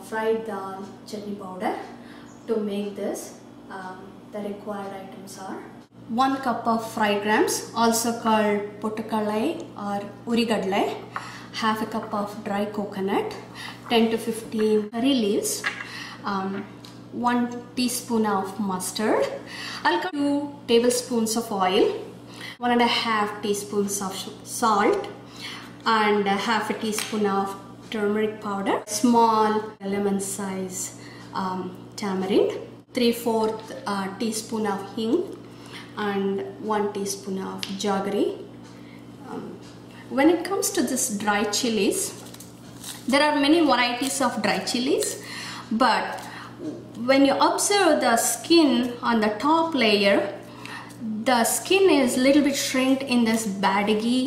fried dal chutney powder. To make this, the required items are 1 cup of fried grams, also called pottukalai or urigadlai, half a cup of dry coconut, 10 to 15 curry leaves, 1 teaspoon of mustard, 2 tablespoons of oil, 1.5 teaspoons of salt, and half a teaspoon of turmeric powder, small lemon size tamarind, 3/4 teaspoon of hing, and 1 teaspoon of jaggery. When it comes to this dry chilies, there are many varieties of dry chilies, but when you observe the skin on the top layer, the skin is little bit shrinked in this badgi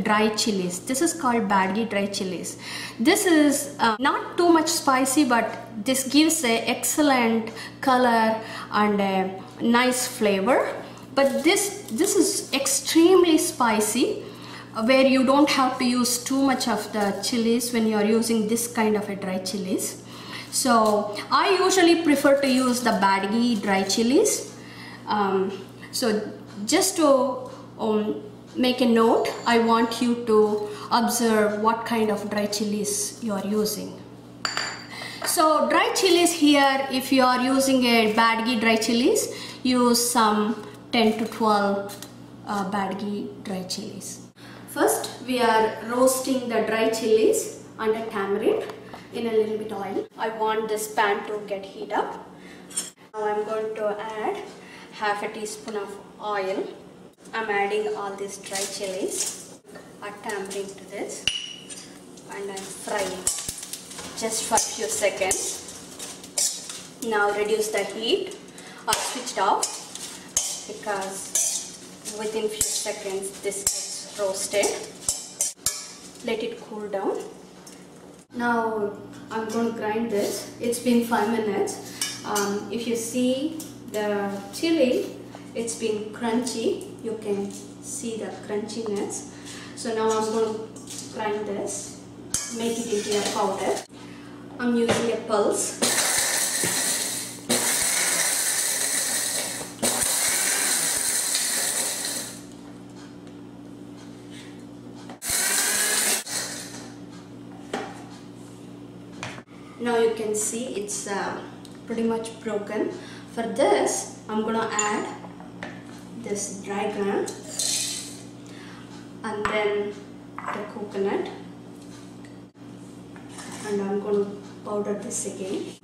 dry chilies. This is called badgi dry chilies. This is not too much spicy, but this gives a excellent color and a nice flavor. But this is extremely spicy, where you don't have to use too much of the chilies when you are using this kind of a dry chilies. So I usually prefer to use the badgi dry chilies. So just to make a note, I want you to observe what kind of dry chilies you are using. So dry chilies here, if you are using a badgi dry chilies, use some 10 to 12 badgi dry chilies. First, we are roasting the dry chilies under tamarind in a little bit oil. I want this pan to get heat up. Now I'm going to add half a teaspoon of oil. I'm adding all these dry chilies, add tamarind to this, and I'm frying just for a few seconds. Now reduce the heat or switch it off, because within few seconds this gets roasted. Let it cool down. Now I'm going to grind this. It's been 5 minutes. If you see the chili, it's been crunchy. You can see the crunchiness. So now I'm going to grind this, make it into a powder. I'm using a pulse. Now you can see it's pretty much broken. For this, I'm going to add this dry gram and then the coconut, and I'm going to powder this again.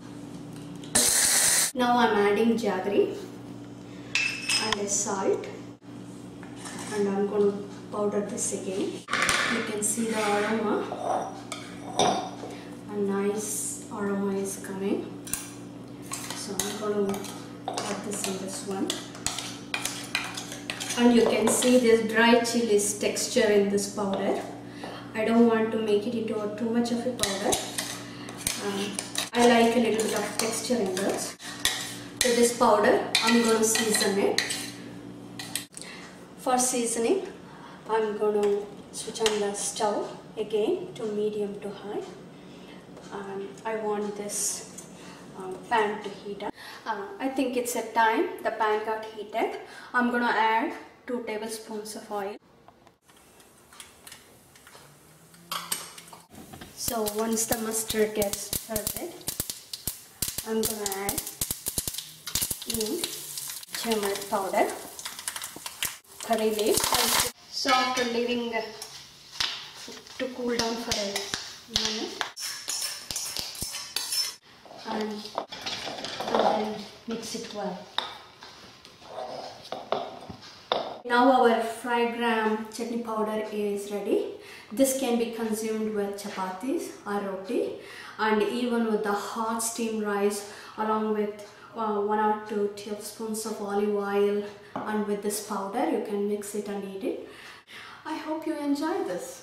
Now I'm adding jaggery and a salt, and I'm going to powder this again. You can see the aroma. A nice aroma is coming. So I'm going to add this in this one. And you can see this dry chilies texture in this powder. I don't want to make it into too much of a powder. I like a little bit of texture in this. To this powder, I'm going to season it. For seasoning, I'm going to switch on the stove again to medium to high. I want this pan to heat up. I think it's a time the pan got heated. I'm going to add 2 tablespoons of oil. So once the mustard gets started, I'm going to add in turmeric powder, curry leaves. So after leaving to cool down for a minute, and then mix it well. Now our fried gram chutney powder is ready. This can be consumed with chapatis or roti, and even with the hot steamed rice, along with 1 or 2 tablespoons of olive oil, and with this powder you can mix it and eat it. I hope you enjoy this.